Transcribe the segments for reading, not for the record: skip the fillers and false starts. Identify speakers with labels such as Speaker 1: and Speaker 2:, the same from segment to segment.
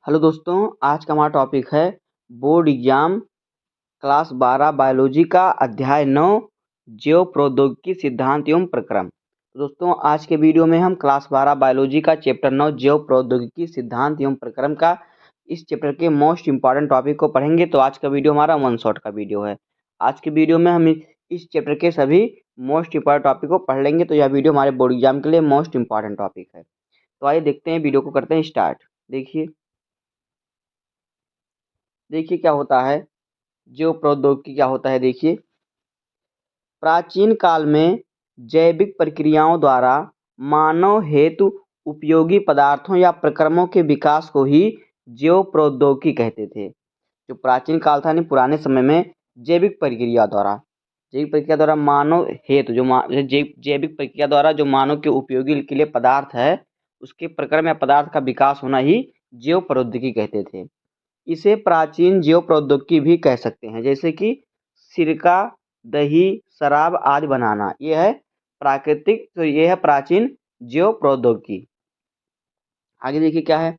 Speaker 1: Hello दोस्तों, आज का हमारा टॉपिक है बोर्ड एग्जाम क्लास 12 बायोलॉजी का अध्याय 9 जैव प्रौद्योगिकी सिद्धांत एवं प्रक्रम। दोस्तों, आज के वीडियो में हम क्लास 12 बायोलॉजी का चैप्टर 9 जैव प्रौद्योगिकी सिद्धांत एवं प्रक्रम का इस चैप्टर के मोस्ट इंपॉर्टेंट टॉपिक को पढ़ेंगे। तो आज का वीडियो हमारा वन शॉट का वीडियो है। आज के वीडियो में हम इस चैप्टर के सभी मोस्ट इंपॉर्टेंट टॉपिक को पढ़ लेंगे। तो यह वीडियो हमारे बोर्ड एग्जाम के लिए मोस्ट इंपॉर्टेंट टॉपिक है। तो आइए देखते हैं, वीडियो को करते हैं स्टार्ट। देखिए क्या होता है जैव प्रौद्योगिकी, क्या होता है। देखिए, प्राचीन काल में जैविक प्रक्रियाओं द्वारा मानव हेतु उपयोगी पदार्थों या प्रक्रमों के विकास को ही जैव प्रौद्योगिकी कहते थे। जो प्राचीन काल था, यानी पुराने समय में जैविक प्रक्रिया द्वारा मानव हेतु जैविक प्रक्रिया द्वारा जो मानव के उपयोगी के लिए पदार्थ है, उसके प्रक्रम या पदार्थ का विकास होना ही जैव प्रौद्योगिकी कहते थे। इसे प्राचीन जैव प्रौद्योगिकी भी कह सकते हैं, जैसे कि सिरका, दही, शराब आदि बनाना। यह है प्राचीन जैव प्रौद्योगिकी। आगे देखिए क्या है।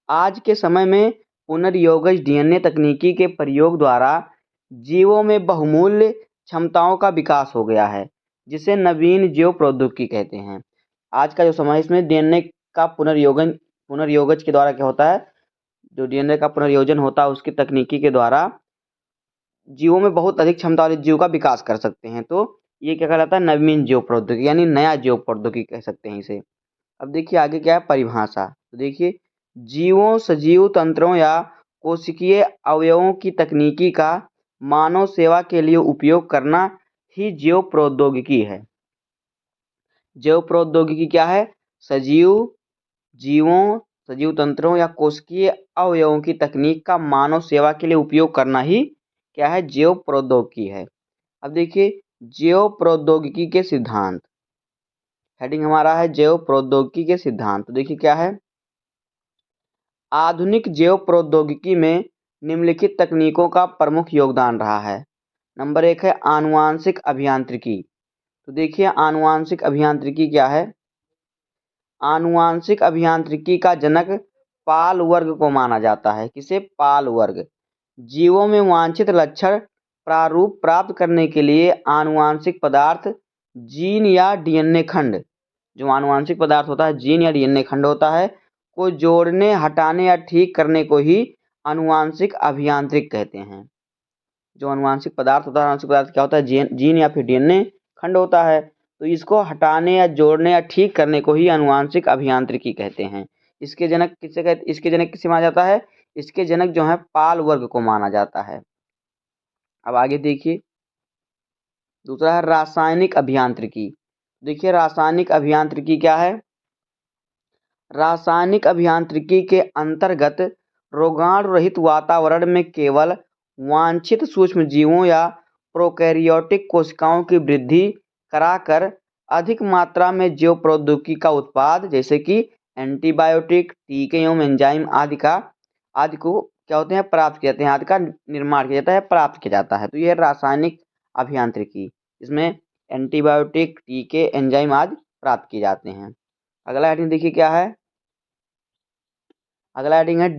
Speaker 1: आज के समय में पुनर्योगज डीएनए तकनीकी के प्रयोग द्वारा जीवों में बहुमूल्य क्षमताओं का विकास हो गया है, जिसे नवीन जैव प्रौद्योगिकी कहते हैं। आज का जो समय है, इसमें डीएनए का पुनर्योगज के द्वारा क्या होता है, जो डीएनए का पुनर्योजन होता है, उसकी तकनीकी के द्वारा जीवों में बहुत अधिक क्षमता वाले जीव का विकास कर सकते हैं। तो ये क्या कहलाता है, नवीन जैव प्रौद्योगिकी, यानी नया जैव प्रौद्योगिकी कह सकते हैं इसे। अब देखिए आगे क्या है परिभाषा। तो देखिए, जीवों, सजीव तंत्रों या कोशिकीय अवयवों की तकनीकी का मानव सेवा के लिए उपयोग करना ही जैव प्रौद्योगिकी है। जैव प्रौद्योगिकी क्या है, सजीव तंत्रों या कोशिकीय अवयवों की तकनीक का मानव सेवा के लिए उपयोग करना ही क्या है, जैव प्रौद्योगिकी है। अब देखिए जैव प्रौद्योगिकी के सिद्धांत, हेडिंग हमारा है जैव प्रौद्योगिकी के सिद्धांत। तो देखिए क्या है, आधुनिक जैव प्रौद्योगिकी में निम्नलिखित तकनीकों का प्रमुख योगदान रहा है। नंबर 1 है आनुवांशिक अभियांत्रिकी। तो देखिए आनुवांशिक अभियांत्रिकी क्या है। आनुवांशिक अभियांत्रिकी का जनक पाल वर्ग को माना जाता है। किसे, पाल वर्ग। जीवों में वांछित लक्षण प्रारूप प्राप्त करने के लिए आनुवांशिक पदार्थ, जीन या डीएनए खंड, जो आनुवांशिक पदार्थ होता है, जीन या डीएनए खंड होता है, को जोड़ने, हटाने या ठीक करने को ही आनुवांशिक अभियांत्रिक कहते हैं। जो आनुवांशिक पदार्थ होता है, आनुवांशिक पदार्थ क्या होता है, जीन या फिर डीएनए खंड होता है। तो इसको हटाने या जोड़ने या ठीक करने को ही आनुवांशिक अभियांत्रिकी कहते हैं। इसके जनक किसे माना जाता है, इसके जनक जो है पाल वर्ग को माना जाता है। अब आगे देखिए, दूसरा है रासायनिक अभियांत्रिकी। देखिए रासायनिक अभियांत्रिकी क्या है। रासायनिक अभियांत्रिकी के अंतर्गत रोगाणु रहित वातावरण में केवल वांछित सूक्ष्म जीवों या प्रोकैरियोटिक कोशिकाओं की वृद्धि कराकर अधिक मात्रा में जैव प्रौद्योगिकी का उत्पाद, जैसे कि एंटीबायोटिक, टीके एवं एंजाइम आदि को क्या होते हैं, प्राप्त किए जाते हैं, आदि का निर्माण किया जाता है, प्राप्त किया जाता है। तो यह रासायनिक अभियांत्रिकी, इसमें एंटीबायोटिक, टीके, एंजाइम आदि प्राप्त किए जाते हैं। अगला हेडिंग देखिए क्या है। अगला हेडिंग है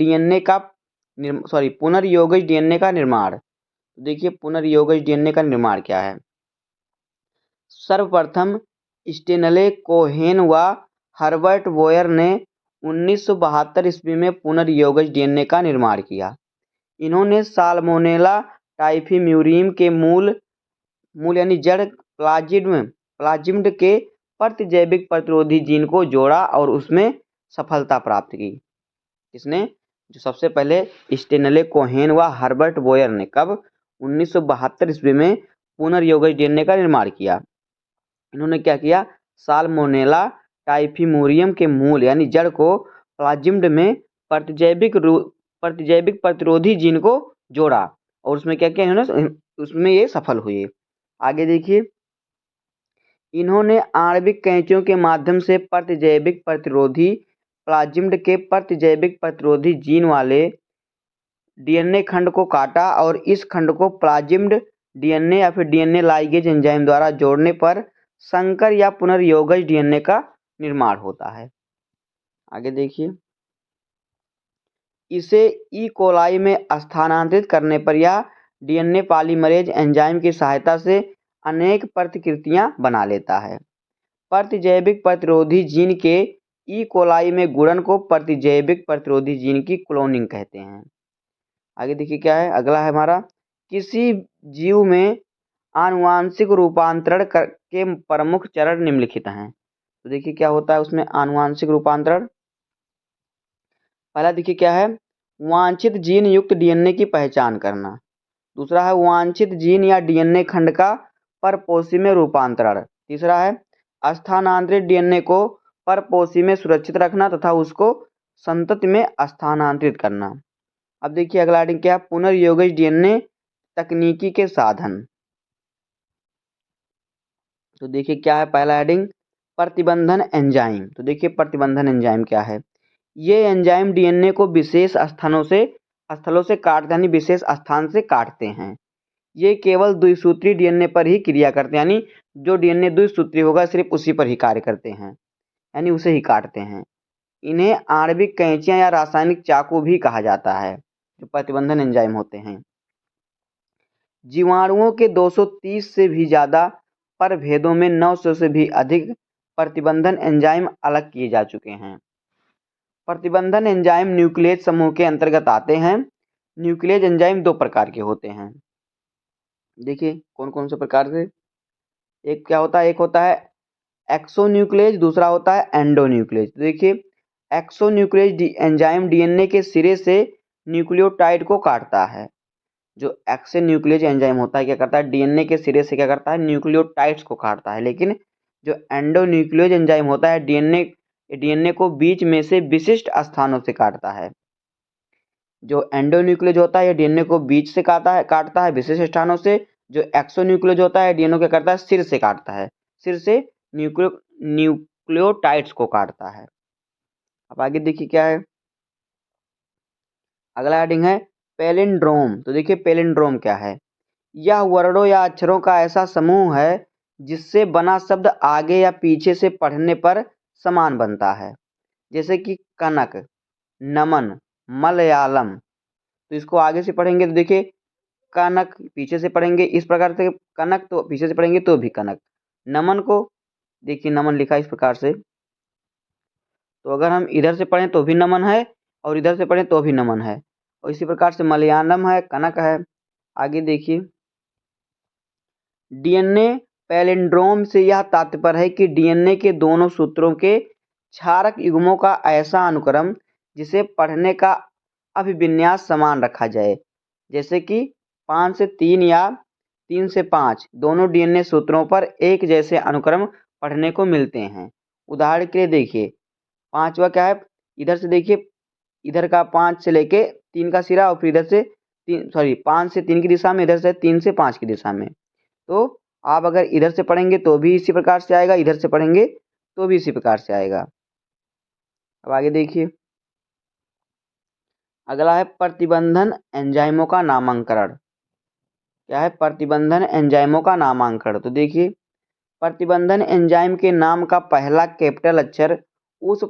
Speaker 1: पुनर्योगज डीएनए का निर्माण। तो देखिए पुनर्योगज डीएनए का निर्माण क्या है। सर्वप्रथम स्टेनले कोहेन व हर्बर्ट बोयर ने 1972 ईस्वी में पुनर्योगज डीएनए का निर्माण किया। इन्होंने साल्मोनेला टाइफीम्यूरियम के मूल यानी जड़ प्लाज्मिड के प्रतिजैविक प्रतिरोधी जीन को जोड़ा और उसमें सफलता प्राप्त की। किसने, जो सबसे पहले स्टेनले कोहेन व हर्बर्ट बोयर ने कब 1972 ईस्वी में पुनर्योगज डीएनए का निर्माण किया। इन्होंने क्या किया, साल्मोनेला टाइफीम्यूरियम के मूल यानी जड़ को प्लाज्मिड में प्रतिजैविक प्रतिरोधी जीन को जोड़ा और उसमें क्या किया इन्होंने, उसमें ये सफल हुए। आगे देखिए, इन्होंने आणविक कैंचियों के माध्यम से प्रतिजैविक प्रतिरोधी प्लाज्मिड के प्रतिजैविक प्रतिरोधी जीन वाले डीएनए खंड को काटा और इस खंड को प्लाज्मिड डीएनए या फिर डीएनए लाइगेज एंजाइम द्वारा जोड़ने पर संकर या पुनर्योगज डीएनए का निर्माण होता है। आगे देखिए, इसे ई कोलाई में स्थानांतरित करने पर यह डीएनए पॉलीमरेज एंजाइम की सहायता से अनेक प्रतिकृतियां बना लेता है। प्रतिजैविक प्रतिरोधी जीन के ई कोलाई में गुणन को प्रतिजैविक प्रतिरोधी जीन की क्लोनिंग कहते हैं। आगे देखिए क्या है, अगला है हमारा, किसी जीव में आनुवांशिक रूपांतरण के प्रमुख चरण निम्नलिखित हैं। तो देखिए क्या होता है उसमें आनुवांशिक रूपांतरण। पहला देखिए क्या है, वांछित जीन युक्त डीएनए की पहचान करना। दूसरा है वांछित जीन या डीएनए खंड का परपोषी में रूपांतरण। तीसरा है स्थानांतरित डीएनए को परपोषी में सुरक्षित रखना तथा उसको संतति में स्थानांतरित करना। अब देखिए अगला हेडिंग क्या है, पुनर्योजित डीएनए तकनीकी के साधन। तो देखिए क्या है पहला हेडिंग, प्रतिबंधन एंजाइम। तो देखिए प्रतिबंधन एंजाइम क्या है, ये एंजाइम डीएनए को विशेष स्थलों से काटते यानी विशेष स्थान से काटते हैं। ये केवल द्विसूत्री डीएनए पर ही क्रिया करते हैं, यानी जो डीएनए द्विसूत्री होगा सिर्फ उसी पर ही कार्य करते हैं, यानी उसे ही काटते हैं। इन्हें आणविक कैंचियां या रासायनिक चाकू भी कहा जाता है, जो प्रतिबंधन एंजाइम होते हैं। जीवाणुओं के 230 से भी ज़्यादा प्रभेदों में 900 से भी अधिक प्रतिबंधन एंजाइम अलग किए जा चुके हैं। प्रतिबंधन एंजाइम न्यूक्लियस समूह के अंतर्गत आते हैं। न्यूक्लियस एंजाइम दो प्रकार के होते हैं। देखिए कौन कौन से प्रकार से, एक क्या होता है, एक होता है एक्सोन्यूक्लियस, दूसरा होता है एंडोन्यूक्लियस। देखिए एक्सोन्यूक्लियस एंजाइम डीएनए के सिरे से न्यूक्लियोटाइड को काटता है। जो एक्सोन्यूक्लियस एंजाइम होता है क्या करता है, डीएनए के सिरे से क्या करता है, न्यूक्लियोटाइड्स को काटता है। लेकिन जो एंडोन्यूक्लियस एंजाइम होता है डीएनए को बीच में से विशिष्ट स्थानों से काटता है। जो एंडोन्यूक्लियस होता है डीएनए को बीच से काटता है विशिष्ट स्थानों से। जो एक्सोन्यूक्लियस होता है डीएनए क्या करता है, सिर से काटता है, सिर से न्यूक्लियोटाइड्स को काटता है। अब आगे देखिए क्या है, अगला हेडिंग है पैलिंड्रोम। तो देखिए पैलिंड्रोम क्या है, यह वर्णों या अक्षरों का ऐसा समूह है जिससे बना शब्द आगे या पीछे से पढ़ने पर समान बनता है। जैसे कि कनक, नमन, मलयालम। तो इसको आगे से पढ़ेंगे तो देखिए कनक, पीछे से पढ़ेंगे इस प्रकार से कनक, तो पीछे से पढ़ेंगे तो भी कनक। नमन को देखिए नमन लिखा इस प्रकार से, तो अगर हम इधर से पढ़ें तो भी नमन है और इधर से पढ़ें तो भी नमन है। और इसी प्रकार से मलयालम है, कनक है। आगे देखिए डीएनए पैलिंड्रोम से यह तात्पर्य है कि डीएनए के दोनों सूत्रों के क्षारक युग्मों का ऐसा अनुक्रम जिसे पढ़ने का अभिविन्यास समान रखा जाए। जैसे कि 5 से 3 या 3 से 5 दोनों डीएनए सूत्रों पर एक जैसे अनुक्रम पढ़ने को मिलते हैं। उदाहरण के लिए देखिए 5वां क्या है, इधर से देखिए इधर का 5 से लेके 3 का सिरा और फिर इधर से 5 से 3 की दिशा में, इधर से 3 से 5 की दिशा में। तो आप अगर इधर से पढ़ेंगे तो भी इसी प्रकार से आएगा, इधर से पढ़ेंगे तो भी इसी प्रकार से आएगा। अब आगे देखिए अगला है प्रतिबंधन एंजाइमों का नामांकन। क्या है, प्रतिबंधन एंजाइमों का नामांकन। तो देखिए प्रतिबंधन एंजाइम के नाम का पहला कैपिटल अक्षर उस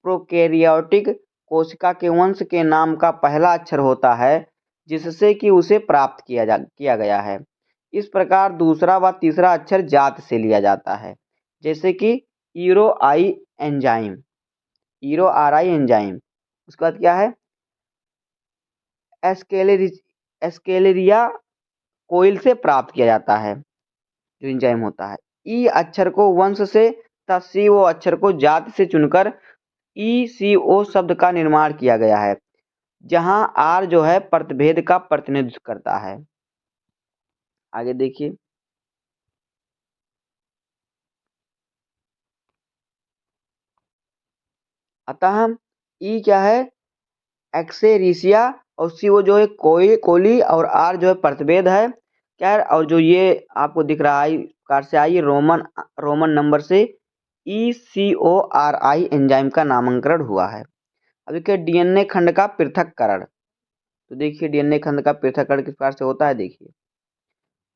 Speaker 1: प्रोकैरियोटिक कोशिका के वंश के नाम का पहला अक्षर होता है जिससे कि उसे प्राप्त किया गया है। इस प्रकार दूसरा व तीसरा अक्षर जात से लिया जाता है। जैसे कि ईरो आई एंजाइम, ईरो आर आई एंजाइम। उसके बाद क्या है, एस्केलेरिया कोइल से प्राप्त किया जाता है जो एंजाइम होता है। ई अक्षर को वंश से तथा सीओ अक्षर को जात से चुनकर ECO शब्द का निर्माण किया गया है, जहां आर जो है प्रतिभेद का प्रतिनिधित्व करता है। आगे देखिए अतः ई क्या है, एक्सेरिसिया, और CO जो है कोली, और आर जो है प्रतिभेद है क्या है। और जो ये आपको दिख रहा है कार से आई रोमन नंबर से ECORI एंजाइम का नामकरण हुआ है। अब देखिए डीएनए खंड का पृथक्करण। तो देखिए डीएनए खंड का पृथक्करण किस प्रकार से होता है, देखिए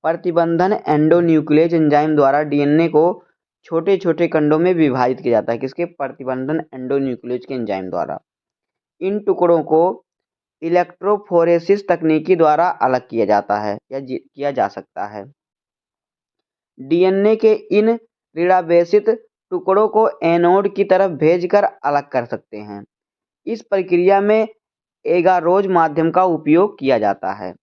Speaker 1: प्रतिबंधन एंडोन्यूक्लियस एंजाइम द्वारा डीएनए को छोटे छोटे खंडों में विभाजित किया जाता है। किसके, प्रतिबंधन एंडोन्यूक्लियस के एंजाइम द्वारा। इन टुकड़ों को इलेक्ट्रोफोरेसिस तकनीकी द्वारा अलग किया जाता है या किया जा सकता है। डीएनए के इन ऋणावेशित टुकड़ों को एनोड की तरफ भेजकर अलग कर सकते हैं। इस प्रक्रिया में एगारोज माध्यम का उपयोग किया जाता है।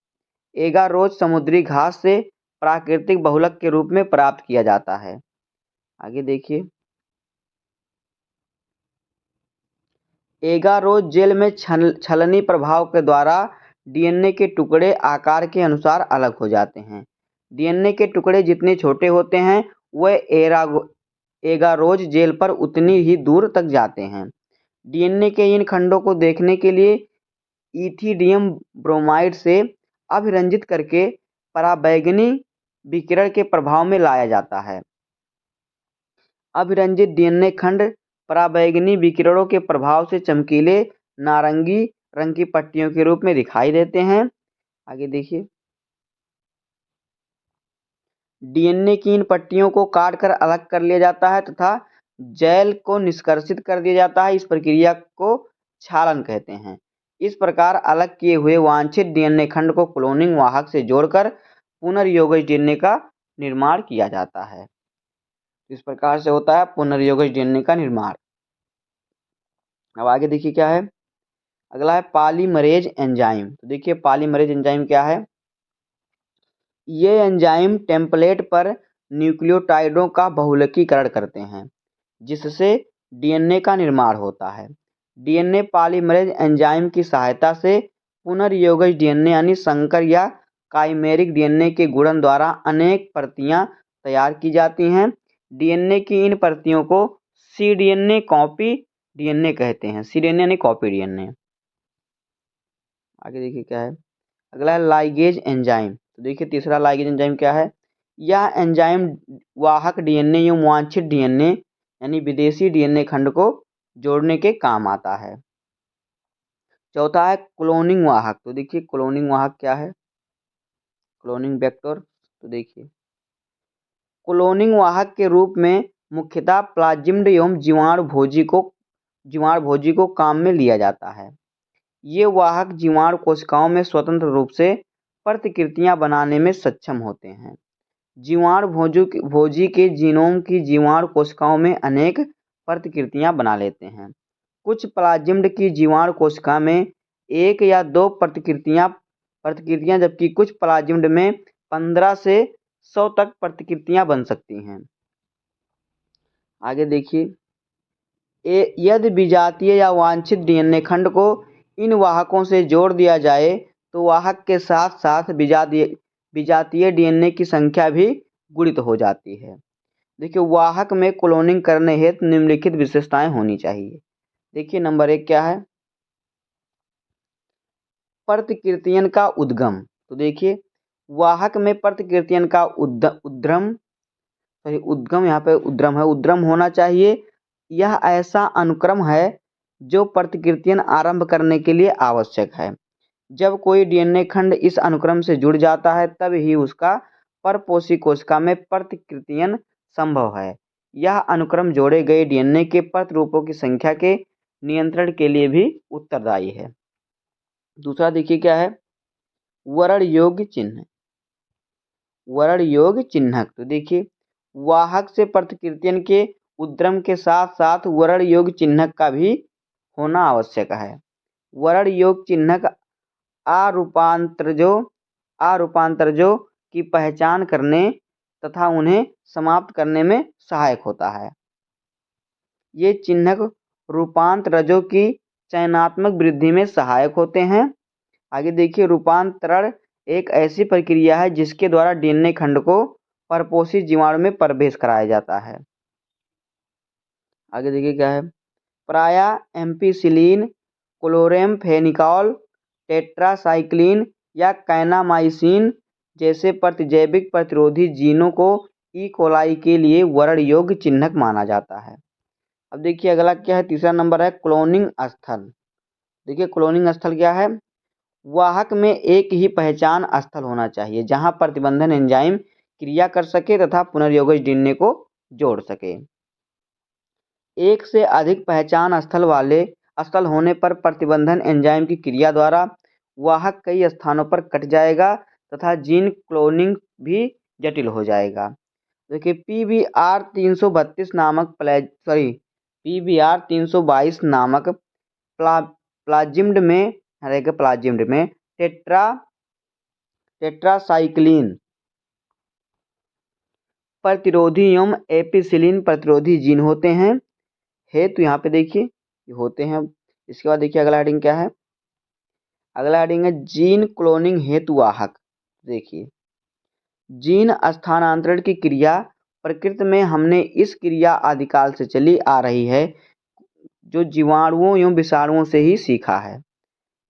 Speaker 1: एगारोज समुद्री घास से प्राकृतिक बहुलक के रूप में प्राप्त किया जाता है। आगे देखिए, एगारोज जेल में छलनी प्रभाव के द्वारा डीएनए के टुकड़े आकार के अनुसार अलग हो जाते हैं। डीएनए के टुकड़े जितने छोटे होते हैं वह एगारोज जेल पर उतनी ही दूर तक जाते हैं। डीएनए के इन खंडों को देखने के लिए इथिडियम ब्रोमाइड से अभिरंजित करके पराबैंगनी विकिरण के प्रभाव में लाया जाता है। अभिरंजित डीएनए खंड पराबैंगनी विकिरणों के प्रभाव से चमकीले नारंगी रंग की पट्टियों के रूप में दिखाई देते हैं। आगे देखिए, डीएनए की इन पट्टियों को काटकर अलग कर लिया जाता है तथा जेल को निष्कर्षित कर दिया जाता है। इस प्रक्रिया को क्षालन कहते हैं। इस प्रकार अलग किए हुए वांछित डीएनए खंड को क्लोनिंग वाहक से जोड़कर पुनर्योगज डीएनए का निर्माण किया जाता है। इस प्रकार से होता है पुनर्योगज डीएनए का निर्माण। अब आगे देखिए क्या है, अगला है पॉलीमरेज एंजाइम। तो देखिए पॉलीमरेज एंजाइम क्या है। ये एंजाइम टेम्पलेट पर न्यूक्लियोटाइडों का बहुलकीकरण करते हैं जिससे डीएनए का निर्माण होता है। डीएनए पॉलीमरेज एंजाइम की सहायता से पुनर्योगज डीएनए यानी संकर या काइमेरिक डीएनए के गुणन द्वारा अनेक प्रतियां तैयार की जाती हैं। डीएनए की इन प्रतियों को सीडीएनए कॉपी डीएनए कहते हैं। सीडीएनए यानी कॉपी डीएनए। आगे देखिए क्या है, अगला है लाइगेज एंजाइम। तो देखिए तीसरा लाइगेज एंजाइम क्या है। यह एंजाइम वाहक डीएनए एवं वांछित डीएनए यानी विदेशी डीएनए खंड को जोड़ने के काम आता है। चौथा है क्लोनिंग वाहक। तो देखिए क्लोनिंग वाहक क्या है, क्लोनिंग वेक्टर। तो देखिए क्लोनिंग वाहक के रूप में मुख्यतः प्लाज्मिड एवं जीवाणु भोजी को काम में लिया जाता है। ये वाहक जीवाणु कोशिकाओं में स्वतंत्र रूप से प्रतिकृतियां बनाने में सक्षम होते हैं। जीवाणु भोजी के जीनोम की जीवाणु कोशिकाओं में अनेक प्रतिकृतियां बना लेते हैं। कुछ प्लाज्मिड की जीवाणु कोशिका में 1 या 2 प्रतिकृतियां जबकि कुछ प्लाज्मिड में 15 से 100 तक प्रतिकृतियां बन सकती हैं। आगे देखिए, यदि विजातीय या वांछित डीएनए खंड को इन वाहकों से जोड़ दिया जाए तो वाहक के साथ साथ विजातीय डीएनए की संख्या भी गुणित हो जाती है। देखिए वाहक में क्लोनिंग करने हेतु निम्नलिखित विशेषताएं होनी चाहिए। देखिए नंबर 1 क्या है, प्रतिकृतियन का उद्गम। तो देखिए वाहक में प्रतिकृतियन का उद्गम यहाँ पे उद्गम है, उद्गम होना चाहिए। यह ऐसा अनुक्रम है जो प्रतिकृतियन आरंभ करने के लिए आवश्यक है। जब कोई डीएनए खंड इस अनुक्रम से जुड़ जाता है तब ही उसका परपोषी कोशिका में प्रतिकृतियन संभव है। यह अनुक्रम जोड़े गए डीएनए के प्रतिरूपों की संख्या के नियंत्रण के लिए भी उत्तरदायी है। दूसरा देखिए क्या है, वर्ण योग्य चिन्ह। वर्ण योग्य चिन्हक। तो देखिए वाहक से प्रतिकृतियन के उद्गम के साथ साथ वर्ण योग्य चिन्हक का भी होना आवश्यक है। वर्ण योग्य चिन्हक अरूपांतरजों की पहचान करने तथा उन्हें समाप्त करने में सहायक होता है। ये चिन्हक रूपांतरजों की चयनात्मक वृद्धि में सहायक होते हैं। आगे देखिए, रूपांतरण एक ऐसी प्रक्रिया है जिसके द्वारा डीएनए खंड को परपोषी जीवाणु में प्रवेश कराया जाता है। आगे देखिए क्या है, प्रायः एम्पिसिलिन, क्लोरेमफेनिकॉल, टेट्रासाइक्लिन या कैनामाइसिन जैसे प्रतिजैविक प्रतिरोधी जीनों को ई कोलाई के लिए वर्ण योग्य चिन्हक माना जाता है। अब देखिए अगला क्या है, तीसरा नंबर है क्लोनिंग स्थल। देखिए क्लोनिंग स्थल क्या है, वाहक में एक ही पहचान स्थल होना चाहिए जहां प्रतिबंधन एंजाइम क्रिया कर सके तथा पुनर्योगज डीएनए को जोड़ सके। एक से अधिक पहचान स्थल वाले असफल होने पर प्रतिबंधन एंजाइम की क्रिया द्वारा वाहक कई स्थानों पर कट जाएगा तथा जीन क्लोनिंग भी जटिल हो जाएगा। देखिए पीबीआर 332 नामक पीबीआर 322 नामक प्लाजिम्ड में टेट्रासाइक्लिन प्रतिरोधी एवं एपिसिलिन प्रतिरोधी जीन होते हैं। हेतु यहाँ पे देखिए ये होते हैं। इसके बाद देखिए अगला हेडिंग क्या है। अगला हेडिंग है जीन क्लोनिंग हेतु वाहक। देखिए जीन स्थानांतरण की क्रिया प्रकृति में हमने इस क्रिया आदिकाल से चली आ रही है, जो जीवाणुओं एवं विषाणुओं से ही सीखा है।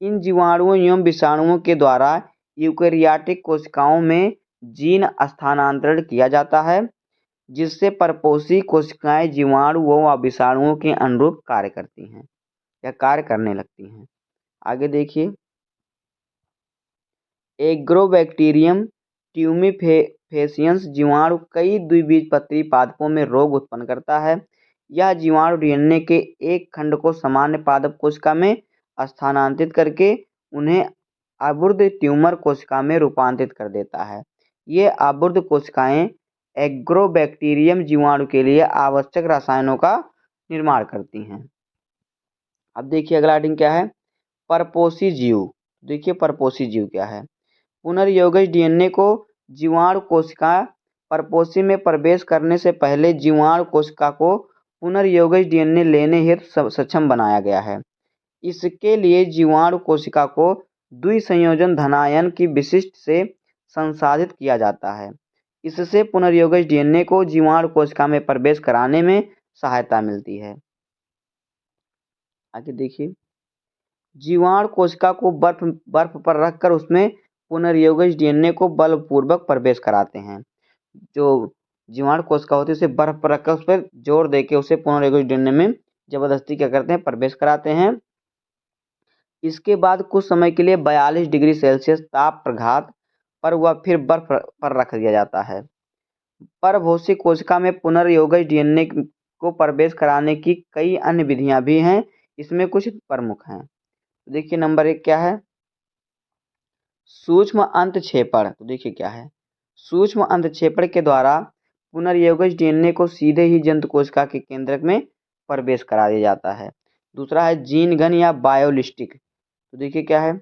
Speaker 1: इन जीवाणुओं एवं विषाणुओं के द्वारा यूकेरियोटिक कोशिकाओं में जीन स्थानांतरण किया जाता है, जिससे परपोषी कोशिकाएं जीवाणुओं व विषाणुओं के अनुरूप कार्य करती हैं या कार्य करने लगती हैं। आगे देखिए एग्रोबैक्टीरियम ट्यूमिफेसियंस जीवाणु कई द्विबीजपत्री पादपों में रोग उत्पन्न करता है। यह जीवाणु डीएनए के एक खंड को सामान्य पादप कोशिका में स्थानांतरित करके उन्हें अवरुद्ध ट्यूमर कोशिका में रूपांतरित कर देता है। ये अवरुद्ध कोशिकाएं एग्रोबैक्टीरियम जीवाणु के लिए आवश्यक रसायनों का निर्माण करती हैं। अब देखिए अगला हेडिंग क्या है। परपोषी जीव। देखिए परपोषी जीव क्या है। पुनर्योगज डीएनए को जीवाणु कोशिका परपोषी में प्रवेश करने से पहले जीवाणु कोशिका को पुनर्योगज डीएनए लेने हेतु सक्षम बनाया गया है। इसके लिए जीवाणु कोशिका को द्विसंयोजन धनायन की विशिष्ट से संसाधित किया जाता है। इससे पुनर्योगज डीएनए को जीवाणु कोशिका में प्रवेश कराने में सहायता मिलती है। आगे देखिए जीवाणु कोशिका को बर्फ पर रखकर उसमें पुनर्योगज डीएनए को बलपूर्वक प्रवेश कराते हैं। जो जीवाणु कोशिका होती है उसे बर्फ पर रखकर उस पर जोर देकर उसे पुनर्योगज डीएनए में जबरदस्ती क्या करते हैं, प्रवेश कराते हैं। इसके बाद कुछ समय के लिए 42 डिग्री सेल्सियस ताप प्रघात पर वह फिर बर्फ पर रख दिया जाता है। परपोषी कोशिका में पुनर्योगज डीएनए को प्रवेश कराने की कई अन्य विधियां भी हैं। इसमें कुछ प्रमुख हैं। देखिए नंबर 1 क्या है। सूक्ष्म अंतक्षेपण। तो देखिए क्या है। सूक्ष्म अंतक्षेपण के द्वारा पुनर्योगज डीएनए को सीधे ही जंतु कोशिका के केंद्रक में प्रवेश करा दिया जाता है। दूसरा है जीन गन या बायोलिस्टिक। तो देखिए क्या है।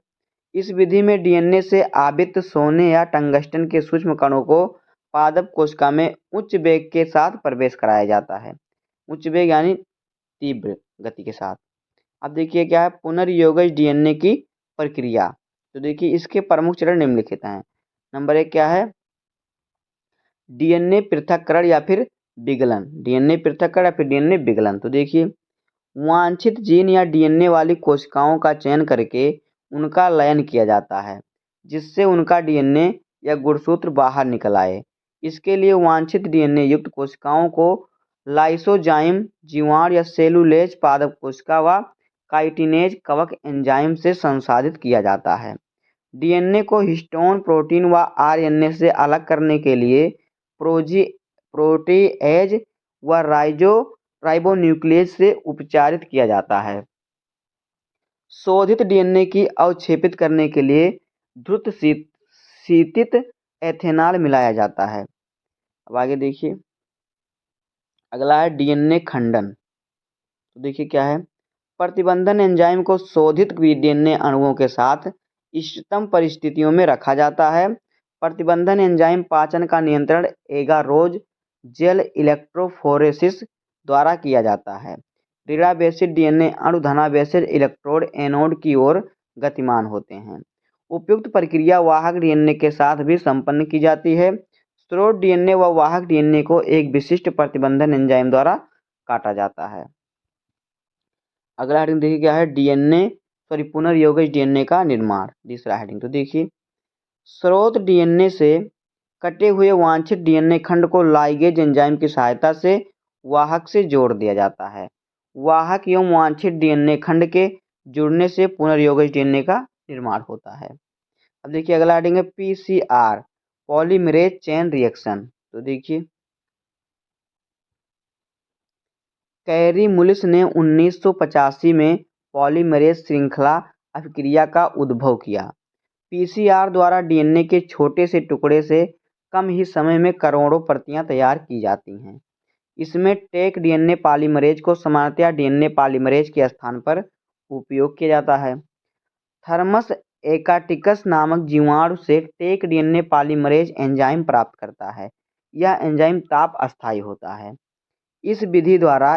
Speaker 1: इस विधि में डीएनए से आवृत सोने या टंगस्टन के सूक्ष्म कणों को पादप कोशिका में उच्च वेग के साथ प्रवेश कराया जाता है। उच्च वेग यानी तीव्र गति के साथ। अब देखिए क्या है पुनर्योगज डीएनए की प्रक्रिया। तो देखिए इसके प्रमुख चरण निम्नलिखित हैं। नंबर 1 क्या है। डीएनए पृथक्करण या फिर विगलन। डीएनए पृथक्करण या फिर डीएनए विगलन। तो देखिए वांछित जीन या डीएनए वाली कोशिकाओं का चयन करके उनका लयन किया जाता है, जिससे उनका डीएनए या गुणसूत्र बाहर निकल आए। इसके लिए वांछित डीएनए युक्त कोशिकाओं को लाइसोजाइम जीवाणु या सेलुलेज पादप कोशिका व काइटिनेज कवक एंजाइम से संसाधित किया जाता है। डीएनए को हिस्टोन प्रोटीन व आरएनए से अलग करने के लिए प्रोटीएज व राइबोन्यूक्लियेज से उपचारित किया जाता है। शोधित डीएनए की अवक्षेपित करने के लिए द्रुत शीतित एथेनॉल मिलाया जाता है। अब आगे देखिए अगला है डीएनए खंडन। तो देखिए क्या है। प्रतिबंधन एंजाइम को शोधित डीएनए अणुओं के साथ इष्टतम परिस्थितियों में रखा जाता है। प्रतिबंधन एंजाइम पाचन का नियंत्रण एगारोज जेल इलेक्ट्रोफोरेसिस द्वारा किया जाता है। ऋणावेशित डीएनए अणु धनावेशित इलेक्ट्रोड एनोड की ओर गतिमान होते हैं। उपयुक्त प्रक्रिया वाहक डीएनए के साथ भी संपन्न की जाती है। स्रोत डीएनए व वाहक डीएनए को एक विशिष्ट प्रतिबंधन एंजाइम द्वारा काटा जाता है। अगला हेडिंग देखिए क्या है। पुनर्योगज डीएनए का निर्माण। तीसरा हेडिंग तो देखिए स्रोत डीएनए से कटे हुए वांछित डीएनए खंड को लाइगेज एंजाइम की सहायता से वाहक से जोड़ दिया जाता है। वाहक एवं वांछित डीएनए खंड के जुड़ने से पुनर्योगज डीएनए का निर्माण होता है। अब देखिए अगला हेडिंग है पीसीआर पॉलीमरेज चेन रिएक्शन। तो देखिए कैरी मुलिस ने 1985 में पॉलीमरेज श्रृंखला अभिक्रिया का उद्भव किया। पीसीआर द्वारा डीएनए के छोटे से टुकड़े से कम ही समय में करोड़ों प्रतियां तैयार की जाती हैं। इसमें टेक डीएनए पॉलीमरेज को सामान्यतया डीएनए पॉलीमरेज के स्थान पर उपयोग किया जाता है। थर्मस एकाटिकस नामक जीवाणु से टेक डीएनए पॉलीमरेज एंजाइम प्राप्त करता है। यह एंजाइम ताप अस्थायी होता है। इस विधि द्वारा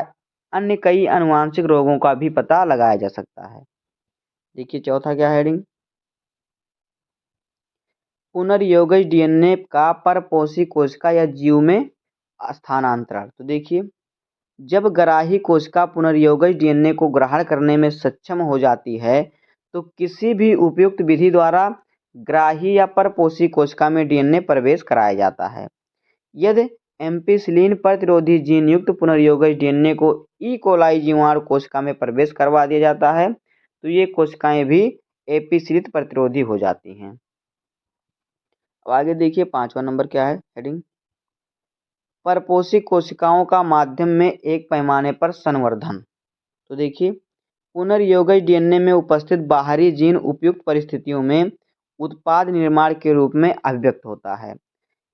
Speaker 1: अन्य कई आनुवंशिक रोगों का भी पता लगाया जा सकता है। देखिए चौथा क्या हेडिंग, पुनर्योगज डीएनए का परपोषी कोशिका या जीव में स्थानांतरण। तो देखिए, जब ग्राही कोशिका पुनर्योगज डीएनए को ग्रहण करने में सक्षम हो जाती है तो किसी भी उपयुक्त विधि द्वारा ग्राही या परपोषी कोशिका में डीएनए प्रवेश कराया जाता है। यदि एम्पिसिलिन प्रतिरोधी जीन युक्त पुनर्योगज डीएनए को ई कोलाई जीवाणु कोशिका में प्रवेश करवा दिया जाता है तो ये कोशिकाएं भी एपिसिलिन प्रतिरोधी हो जाती हैं। अब आगे देखिए 5वां नंबर क्या है हेडिंग, परपोषी कोशिकाओं का माध्यम में एक पैमाने पर संवर्धन। तो देखिए, पुनर्योगज डीएनए में उपस्थित बाहरी जीन उपयुक्त परिस्थितियों में उत्पाद निर्माण के रूप में अभिव्यक्त होता है।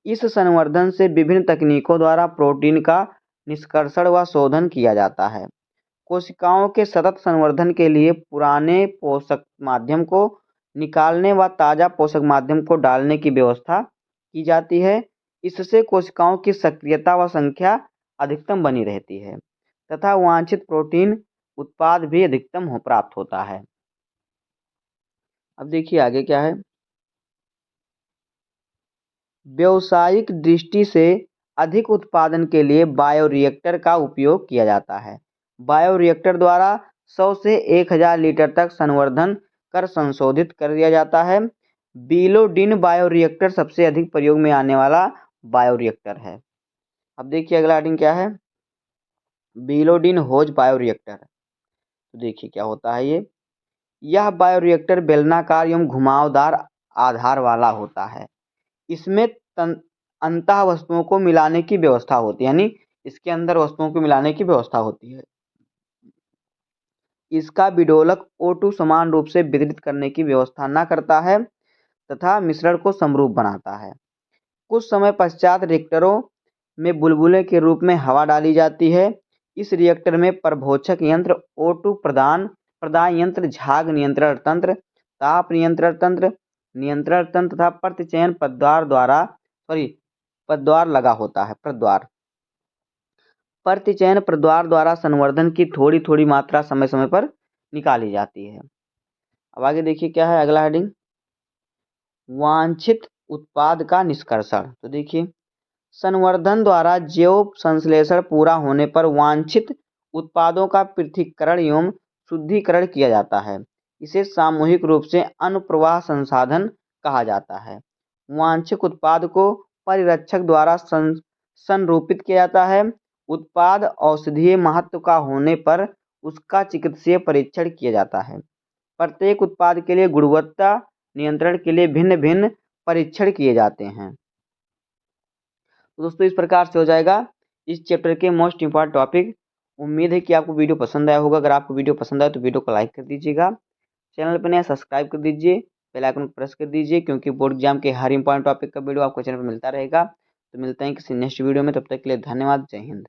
Speaker 1: इस संवर्धन से विभिन्न तकनीकों द्वारा प्रोटीन का निष्कर्षण व शोधन किया जाता है। कोशिकाओं के सतत संवर्धन के लिए पुराने पोषक माध्यम को निकालने व ताज़ा पोषक माध्यम को डालने की व्यवस्था की जाती है। इससे कोशिकाओं की सक्रियता व संख्या अधिकतम बनी रहती है तथा वांछित प्रोटीन उत्पाद भी अधिकतम प्राप्त होता है। अब देखिए आगे क्या है, व्यावसायिक दृष्टि से अधिक उत्पादन के लिए बायोरिएक्टर का उपयोग किया जाता है। बायोरिएक्टर द्वारा 100 से 1000 लीटर तक संवर्धन कर संशोधित कर दिया जाता है। बिलोडिन बायोरिएक्टर सबसे अधिक प्रयोग में आने वाला बायोरिएक्टर है। अब देखिए अगला हेडिंग क्या है, बिलोडिन होज बायोरिएक्टर। तो देखिए क्या होता है ये, यह बायोरिएक्टर बेलनाकार एवं घुमावदार आधार वाला होता है। इसमें अंतः वस्तुओं को मिलाने की व्यवस्था होती है, यानी इसके अंदर वस्तुओं को मिलाने की व्यवस्था होती है। इसका विडोलक O2 समान रूप से वितरित करने की व्यवस्था न करता है तथा मिश्रण को समरूप बनाता है। कुछ समय पश्चात रिएक्टरों में बुलबुले के रूप में हवा डाली जाती है। इस रिएक्टर में प्रभोचक यंत्र, O2 प्रदान यंत्र, झाग नियंत्रण तंत्र, ताप नियंत्रण तंत्र तथा प्रतिचयन पदद्वार लगा होता है। प्रतिचयन पदद्वार द्वारा संवर्धन की थोड़ी थोड़ी मात्रा समय समय पर निकाली जाती है। अब आगे देखिए क्या है अगला हेडिंग, वांछित उत्पाद का निष्कर्षण। तो देखिए, संवर्धन द्वारा जैव संश्लेषण पूरा होने पर वांछित उत्पादों का पृथक्करण एवं शुद्धिकरण किया जाता है। इसे सामूहिक रूप से अनुप्रवाह संसाधन कहा जाता है। वांछित उत्पाद को परिरक्षक द्वारा संरूपित किया जाता है। उत्पाद औषधीय महत्व का होने पर उसका चिकित्सीय परीक्षण किया जाता है। प्रत्येक उत्पाद के लिए गुणवत्ता नियंत्रण के लिए भिन्न भिन्न परीक्षण किए जाते हैं। तो दोस्तों इस प्रकार से हो जाएगा इस चैप्टर के मोस्ट इम्पॉर्टेंट टॉपिक। उम्मीद है कि आपको वीडियो पसंद आया होगा। अगर आपको वीडियो पसंद आया तो वीडियो को लाइक कर दीजिएगा, चैनल पर नया सब्सक्राइब कर दीजिए, बेल आइकन को प्रेस कर दीजिए, क्योंकि बोर्ड एग्जाम के हर इंपॉर्टेंट टॉपिक का वीडियो आपको चैनल पर मिलता रहेगा। तो मिलते हैं किसी नेक्स्ट वीडियो में, तब तक के लिए धन्यवाद। जय हिंद।